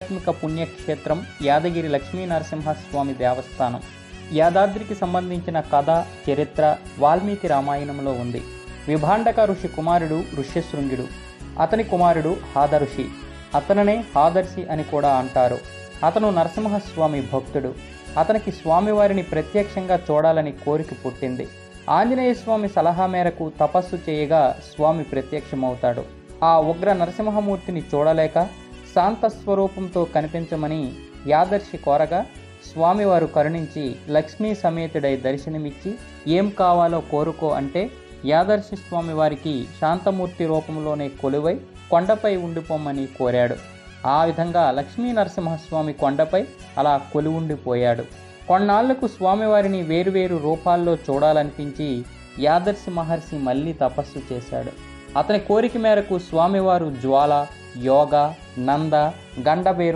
ఆధ్యాత్మిక పుణ్యక్షేత్రం యాదగిరి లక్ష్మీనరసింహస్వామి దేవస్థానం. యాదాద్రికి సంబంధించిన కథ, చరిత్ర వాల్మీకి రామాయణంలో ఉంది. విభాండక ఋషి కుమారుడు ఋష్యశృంగుడు. అతని కుమారుడు హాదఋషి. అతననే హాదర్శి అని కూడా అంటారు. అతను నరసింహస్వామి భక్తుడు. అతనికి స్వామివారిని ప్రత్యక్షంగా చూడాలని కోరిక పుట్టింది. ఆంజనేయ స్వామి సలహా మేరకు తపస్సు చేయగా స్వామి ప్రత్యక్షమవుతాడు. ఆ ఉగ్ర నరసింహమూర్తిని చూడలేక శాంతస్వరూపంతో కనిపించమని యాదర్శి కోరగా స్వామివారు కరుణించి లక్ష్మీ సమేతుడై దర్శనమిచ్చి ఏం కావాలో కోరుకో అంటే యాదర్శి స్వామివారికి శాంతమూర్తి రూపంలోనే కొలువై కొండపై ఉండిపోమ్మని కోరాడు. ఆ విధంగా లక్ష్మీ నరసింహస్వామి కొండపై అలా కొలువుండిపోయాడు. కొన్నాళ్లకు స్వామివారిని వేరువేరు రూపాల్లో చూడాలనిపించి యాదర్శి మహర్షి మళ్ళీ తపస్సు చేశాడు. అతని కోరిక మేరకు స్వామివారు జ్వాల, యోగ, నంద, గండబేరు